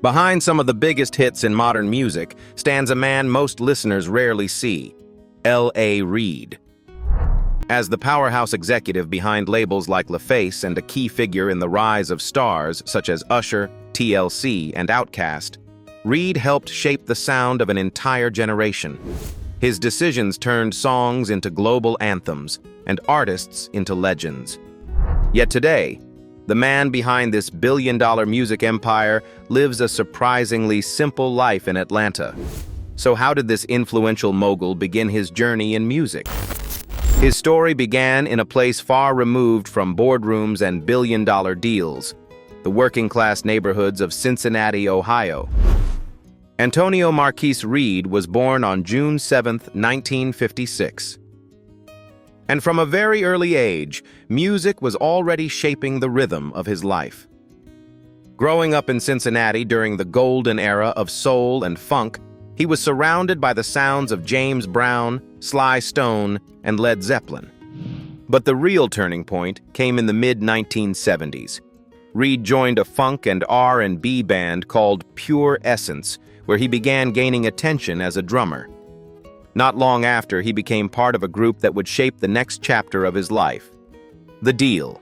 Behind some of the biggest hits in modern music stands a man most listeners rarely see, L.A. Reid. As the powerhouse executive behind labels like LaFace and a key figure in the rise of stars such as Usher, TLC, and Outkast, Reid helped shape the sound of an entire generation. His decisions turned songs into global anthems and artists into legends. Yet today, the man behind this billion-dollar music empire lives a surprisingly simple life in Atlanta. So how did this influential mogul begin his journey in music? His story began in a place far removed from boardrooms and billion-dollar deals, the working-class neighborhoods of Cincinnati, Ohio. Antonio Marquise Reid was born on June 7, 1956. And from a very early age, music was already shaping the rhythm of his life. Growing up in Cincinnati during the golden era of soul and funk, he was surrounded by the sounds of James Brown, Sly Stone, and Led Zeppelin. But the real turning point came in the mid-1970s. Reid joined a funk and R&B band called Pure Essence, where he began gaining attention as a drummer. Not long after, he became part of a group that would shape the next chapter of his life, The Deal.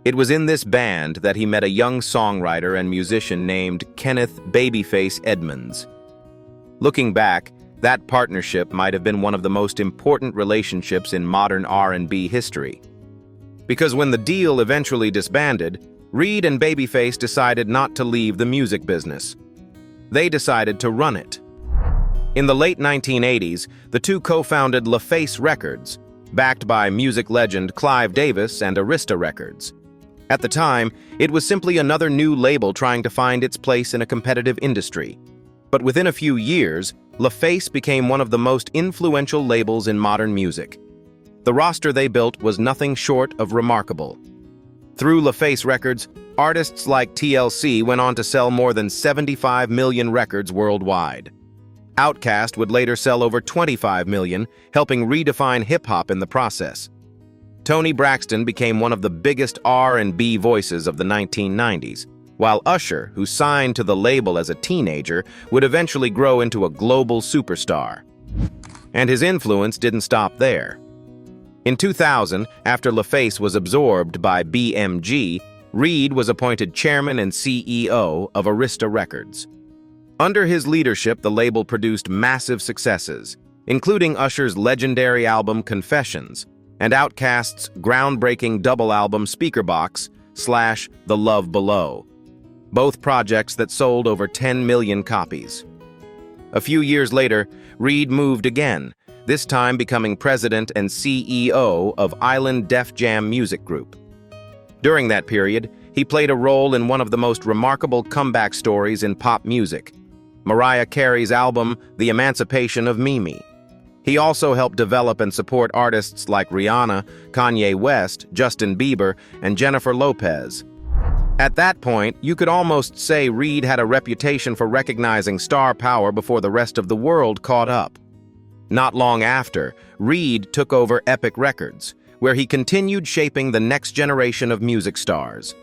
It was in this band that he met a young songwriter and musician named Kenneth "Babyface" Edmonds. Looking back, that partnership might have been one of the most important relationships in modern R&B history. Because when The Deal eventually disbanded, Reid and Babyface decided not to leave the music business. They decided to run it. In the late 1980s, the two co-founded LaFace Records, backed by music legend Clive Davis and Arista Records. At the time, it was simply another new label trying to find its place in a competitive industry. But within a few years, LaFace became one of the most influential labels in modern music. The roster they built was nothing short of remarkable. Through LaFace Records, artists like TLC went on to sell more than 75 million records worldwide. Outkast would later sell over 25 million, helping redefine hip-hop in the process. Toni Braxton became one of the biggest R&B voices of the 1990s, while Usher, who signed to the label as a teenager, would eventually grow into a global superstar. And his influence didn't stop there. In 2000, after LaFace was absorbed by BMG, Reid was appointed chairman and CEO of Arista Records. Under his leadership, the label produced massive successes, including Usher's legendary album Confessions and Outkast's groundbreaking double album Speakerboxxx / The Love Below, both projects that sold over 10 million copies. A few years later, Reid moved again, this time becoming president and CEO of Island Def Jam Music Group. During that period, he played a role in one of the most remarkable comeback stories in pop music, Mariah Carey's album The Emancipation of Mimi. He also helped develop and support artists like Rihanna, Kanye West, Justin Bieber, and Jennifer Lopez. At that point, you could almost say Reid had a reputation for recognizing star power before the rest of the world caught up. Not long after, Reid took over Epic Records, where he continued shaping the next generation of music stars.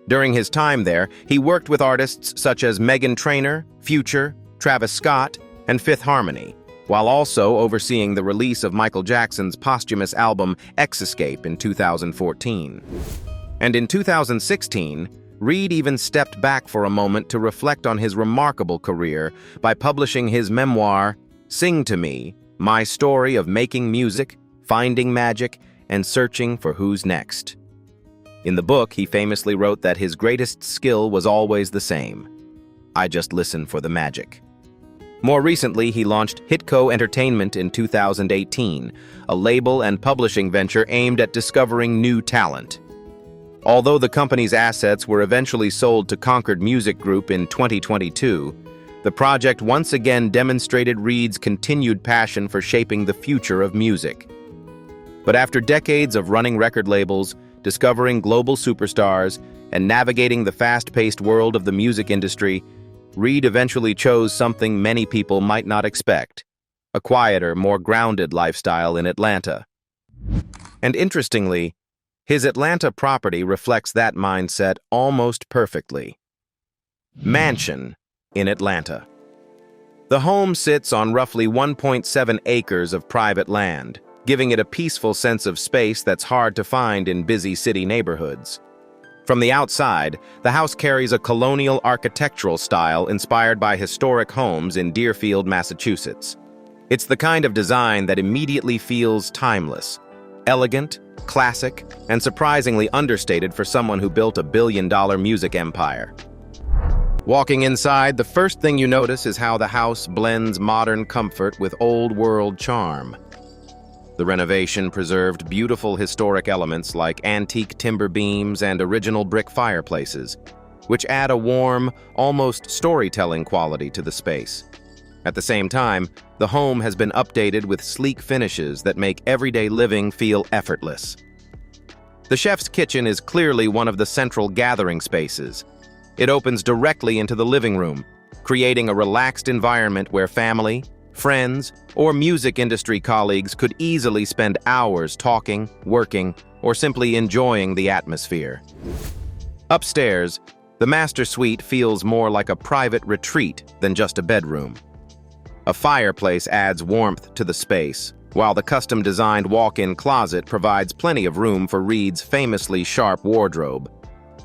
During his time there, he worked with artists such as Meghan Trainor, Future, Travis Scott, and Fifth Harmony, while also overseeing the release of Michael Jackson's posthumous album Escape in 2014. And in 2016, Reid even stepped back for a moment to reflect on his remarkable career by publishing his memoir, Sing to Me, My Story of Making Music, Finding Magic, and Searching for Who's Next. In the book, he famously wrote that his greatest skill was always the same: I just listen for the magic. More recently, he launched Hitco Entertainment in 2018, a label and publishing venture aimed at discovering new talent. Although the company's assets were eventually sold to Concord Music Group in 2022, the project once again demonstrated Reid's continued passion for shaping the future of music. But after decades of running record labels, discovering global superstars, and navigating the fast-paced world of the music industry, Reid eventually chose something many people might not expect: a quieter, more grounded lifestyle in Atlanta. And interestingly, his Atlanta property reflects that mindset almost perfectly. Mansion in Atlanta. The home sits on roughly 1.7 acres of private land, giving it a peaceful sense of space that's hard to find in busy city neighborhoods. From the outside, the house carries a colonial architectural style inspired by historic homes in Deerfield, Massachusetts. It's the kind of design that immediately feels timeless, elegant, classic, and surprisingly understated for someone who built a billion-dollar music empire. Walking inside, the first thing you notice is how the house blends modern comfort with old-world charm. The renovation preserved beautiful historic elements like antique timber beams and original brick fireplaces, which add a warm, almost storytelling quality to the space. At the same time, the home has been updated with sleek finishes that make everyday living feel effortless. The chef's kitchen is clearly one of the central gathering spaces. It opens directly into the living room, creating a relaxed environment where family, friends, or music industry colleagues could easily spend hours talking, working, or simply enjoying the atmosphere. Upstairs, the master suite feels more like a private retreat than just a bedroom. A fireplace adds warmth to the space, while the custom-designed walk-in closet provides plenty of room for Reid's famously sharp wardrobe.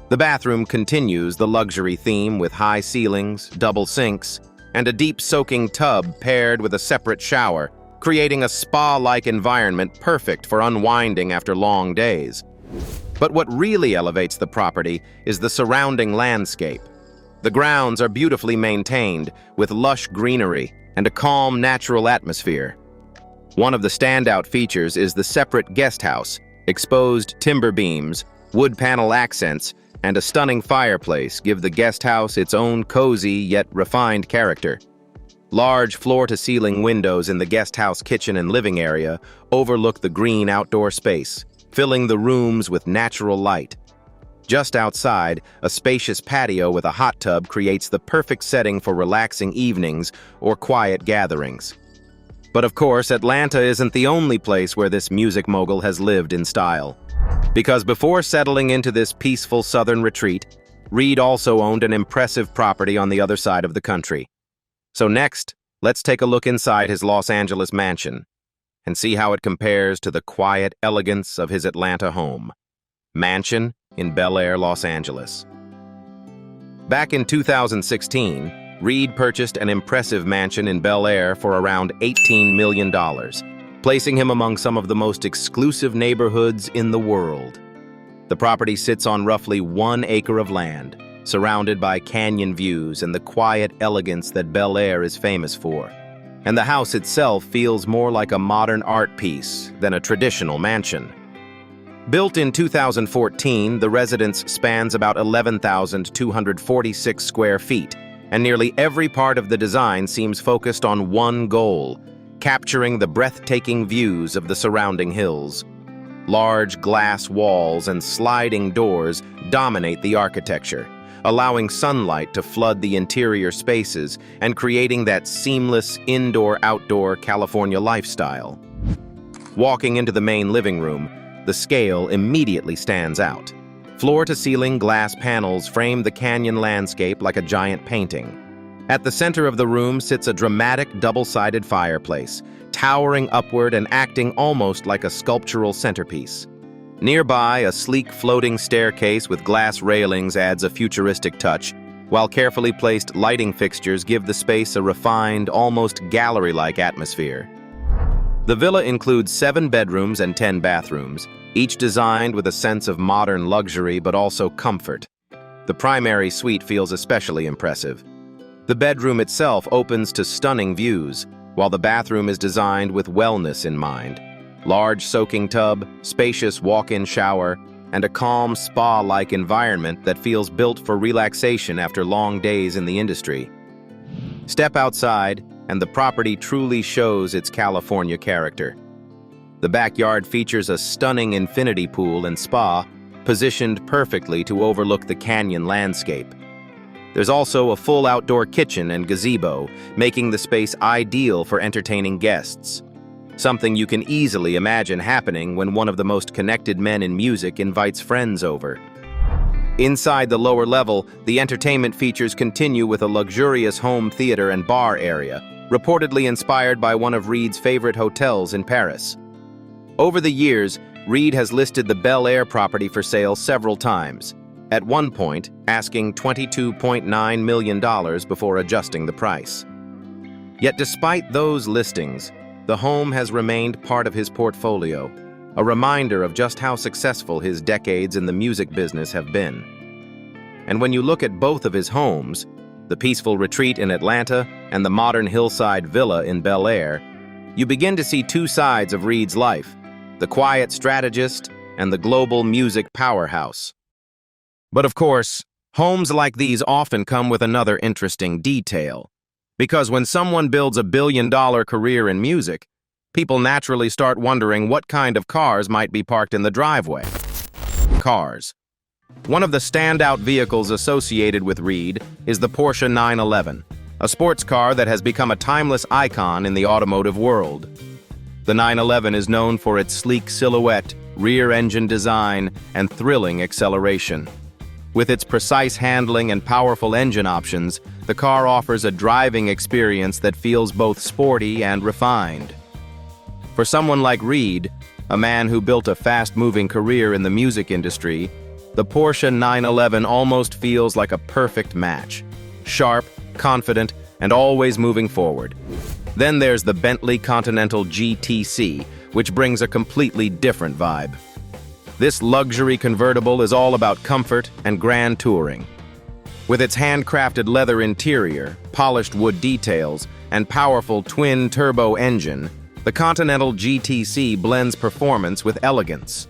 The bathroom continues the luxury theme with high ceilings, double sinks, and a deep soaking tub paired with a separate shower, creating a spa-like environment perfect for unwinding after long days. But what really elevates the property is the surrounding landscape. The grounds are beautifully maintained, with lush greenery and a calm, natural atmosphere. One of the standout features is the separate guest house, exposed timber beams, wood panel accents, and a stunning fireplace give the guest house its own cozy yet refined character. Large floor-to-ceiling windows in the guest house kitchen and living area overlook the green outdoor space, filling the rooms with natural light. Just outside, a spacious patio with a hot tub creates the perfect setting for relaxing evenings or quiet gatherings. But of course, Atlanta isn't the only place where this music mogul has lived in style. Because before settling into this peaceful southern retreat, Reid also owned an impressive property on the other side of the country. So next, let's take a look inside his Los Angeles mansion and see how it compares to the quiet elegance of his Atlanta home. Mansion in Bel Air, Los Angeles. Back in 2016, Reid purchased an impressive mansion in Bel Air for around $18 million. Placing him among some of the most exclusive neighborhoods in the world. The property sits on roughly 1 acre of land, surrounded by canyon views and the quiet elegance that Bel Air is famous for. And the house itself feels more like a modern art piece than a traditional mansion. Built in 2014, the residence spans about 11,246 square feet, and nearly every part of the design seems focused on one goal: capturing the breathtaking views of the surrounding hills. Large glass walls and sliding doors dominate the architecture, allowing sunlight to flood the interior spaces and creating that seamless indoor-outdoor California lifestyle. Walking into the main living room, the scale immediately stands out. Floor-to-ceiling glass panels frame the canyon landscape like a giant painting. At the center of the room sits a dramatic double-sided fireplace, towering upward and acting almost like a sculptural centerpiece. Nearby, a sleek floating staircase with glass railings adds a futuristic touch, while carefully placed lighting fixtures give the space a refined, almost gallery-like atmosphere. The villa includes 7 bedrooms and 10 bathrooms, each designed with a sense of modern luxury but also comfort. The primary suite feels especially impressive. The bedroom itself opens to stunning views, while the bathroom is designed with wellness in mind. Large soaking tub, spacious walk-in shower, and a calm spa-like environment that feels built for relaxation after long days in the industry. Step outside, and the property truly shows its California character. The backyard features a stunning infinity pool and spa, positioned perfectly to overlook the canyon landscape. There's also a full outdoor kitchen and gazebo, making the space ideal for entertaining guests. Something you can easily imagine happening when one of the most connected men in music invites friends over. Inside the lower level, the entertainment features continue with a luxurious home theater and bar area, reportedly inspired by one of Reid's favorite hotels in Paris. Over the years, Reid has listed the Bel Air property for sale several times, at one point asking $22.9 million before adjusting the price. Yet despite those listings, the home has remained part of his portfolio, a reminder of just how successful his decades in the music business have been. And when you look at both of his homes, the peaceful retreat in Atlanta and the modern hillside villa in Bel Air, you begin to see two sides of Reid's life, the quiet strategist and the global music powerhouse. But of course, homes like these often come with another interesting detail. Because when someone builds a billion-dollar career in music, people naturally start wondering what kind of cars might be parked in the driveway. Cars. One of the standout vehicles associated with Reid is the Porsche 911, a sports car that has become a timeless icon in the automotive world. The 911 is known for its sleek silhouette, rear-engine design, and thrilling acceleration. With its precise handling and powerful engine options, the car offers a driving experience that feels both sporty and refined. For someone like Reid, a man who built a fast-moving career in the music industry, the Porsche 911 almost feels like a perfect match. Sharp, confident, and always moving forward. Then there's the Bentley Continental GTC, which brings a completely different vibe. This luxury convertible is all about comfort and grand touring. With its handcrafted leather interior, polished wood details, and powerful twin-turbo engine, the Continental GTC blends performance with elegance.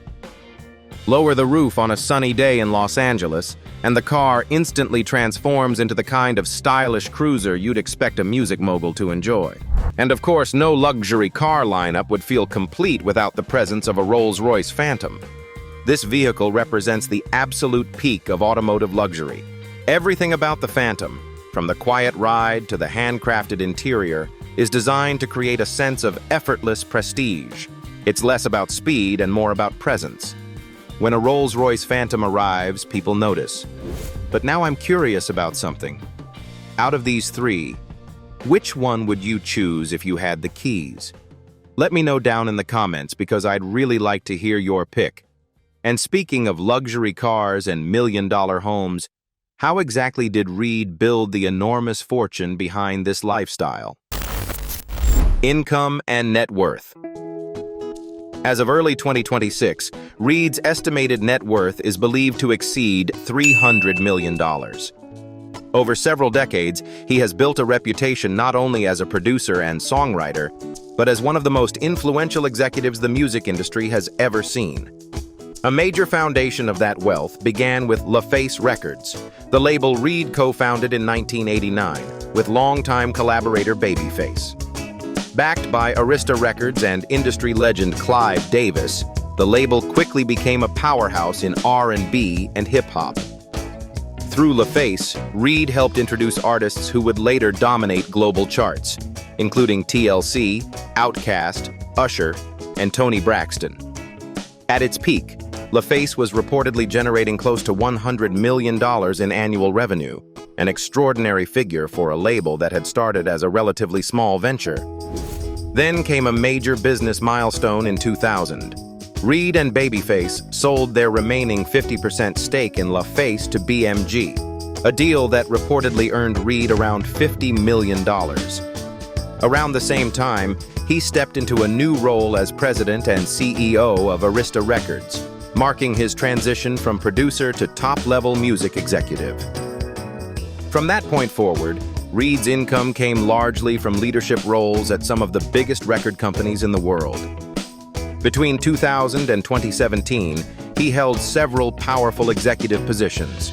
Lower the roof on a sunny day in Los Angeles, and the car instantly transforms into the kind of stylish cruiser you'd expect a music mogul to enjoy. And of course, no luxury car lineup would feel complete without the presence of a Rolls-Royce Phantom. This vehicle represents the absolute peak of automotive luxury. Everything about the Phantom, from the quiet ride to the handcrafted interior, is designed to create a sense of effortless prestige. It's less about speed and more about presence. When a Rolls-Royce Phantom arrives, people notice. But now I'm curious about something. Out of these three, which one would you choose if you had the keys? Let me know down in the comments because I'd really like to hear your pick. And speaking of luxury cars and million-dollar homes, how exactly did Reid build the enormous fortune behind this lifestyle? Income and net worth. As of early 2026, Reid's estimated net worth is believed to exceed $300 million. Over several decades, he has built a reputation not only as a producer and songwriter, but as one of the most influential executives the music industry has ever seen. A major foundation of that wealth began with LaFace Records, the label Reid co-founded in 1989 with longtime collaborator Babyface. Backed by Arista Records and industry legend Clive Davis, the label quickly became a powerhouse in R&B and hip-hop. Through LaFace, Reid helped introduce artists who would later dominate global charts, including TLC, Outkast, Usher, and Toni Braxton. At its peak, LaFace was reportedly generating close to $100 million in annual revenue, an extraordinary figure for a label that had started as a relatively small venture. Then came a major business milestone in 2000. Reid and Babyface sold their remaining 50% stake in LaFace to BMG, a deal that reportedly earned Reid around $50 million. Around the same time, he stepped into a new role as president and CEO of Arista Records, marking his transition from producer to top-level music executive. From that point forward, Reid's income came largely from leadership roles at some of the biggest record companies in the world. Between 2000 and 2017, he held several powerful executive positions.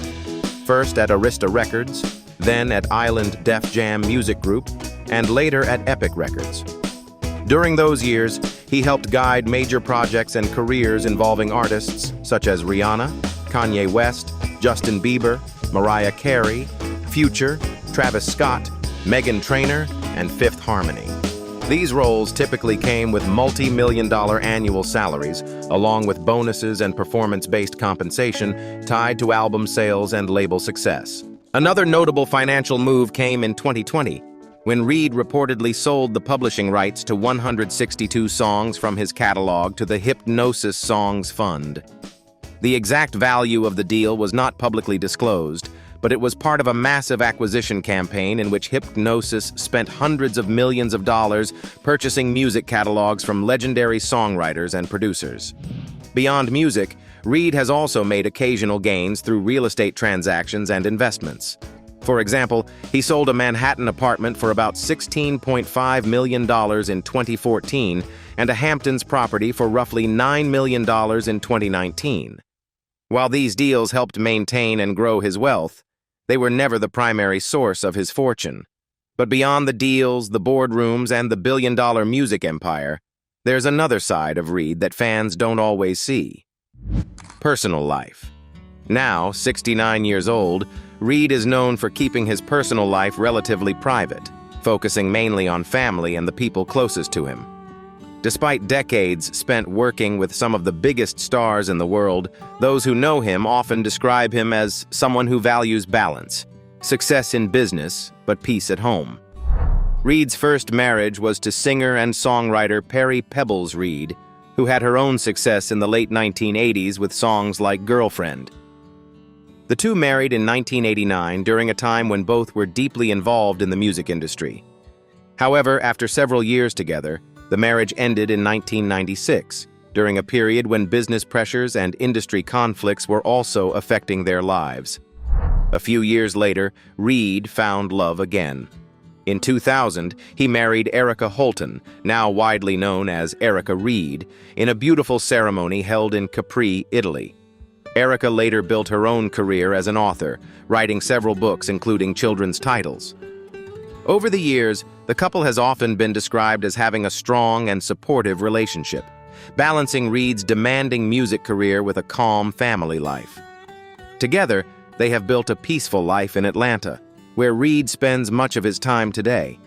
First at Arista Records, then at Island Def Jam Music Group, and later at Epic Records. During those years, he helped guide major projects and careers involving artists such as Rihanna, Kanye West, Justin Bieber, Mariah Carey, Future, Travis Scott, Meghan Trainor, and Fifth Harmony. These roles typically came with multi-million-dollar annual salaries, along with bonuses and performance-based compensation tied to album sales and label success. Another notable financial move came in 2020, when Reid reportedly sold the publishing rights to 162 songs from his catalog to the Hypnosis Songs Fund. The exact value of the deal was not publicly disclosed, but it was part of a massive acquisition campaign in which Hypnosis spent hundreds of millions of dollars purchasing music catalogs from legendary songwriters and producers. Beyond music, Reid has also made occasional gains through real estate transactions and investments. For example, he sold a Manhattan apartment for about $16.5 million in 2014 and a Hamptons property for roughly $9 million in 2019. While these deals helped maintain and grow his wealth, they were never the primary source of his fortune. But beyond the deals, the boardrooms, and the billion-dollar music empire, there's another side of Reid that fans don't always see. Personal life. Now, 69 years old, Reid is known for keeping his personal life relatively private, focusing mainly on family and the people closest to him. Despite decades spent working with some of the biggest stars in the world, those who know him often describe him as someone who values balance, success in business, but peace at home. Reid's first marriage was to singer and songwriter Perry Pebbles Reid, who had her own success in the late 1980s with songs like Girlfriend. The two married in 1989 during a time when both were deeply involved in the music industry. However, after several years together, the marriage ended in 1996, during a period when business pressures and industry conflicts were also affecting their lives. A few years later, Reid found love again. In 2000, he married Erica Holton, now widely known as Erica Reid, in a beautiful ceremony held in Capri, Italy. Erica later built her own career as an author, writing several books including children's titles. Over the years, the couple has often been described as having a strong and supportive relationship, balancing Reid's demanding music career with a calm family life. Together, they have built a peaceful life in Atlanta, where Reid spends much of his time today.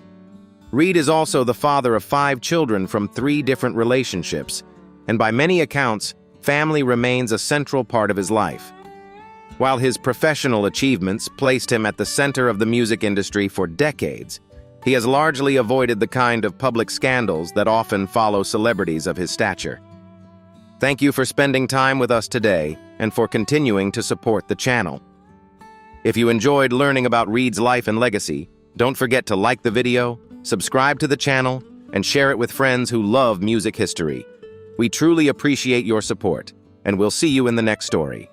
Reid is also the father of 5 children from 3 different relationships, and by many accounts, family remains a central part of his life. While his professional achievements placed him at the center of the music industry for decades, he has largely avoided the kind of public scandals that often follow celebrities of his stature. Thank you for spending time with us today and for continuing to support the channel. If you enjoyed learning about Reid's life and legacy, don't forget to like the video, subscribe to the channel, and share it with friends who love music history. We truly appreciate your support, and we'll see you in the next story.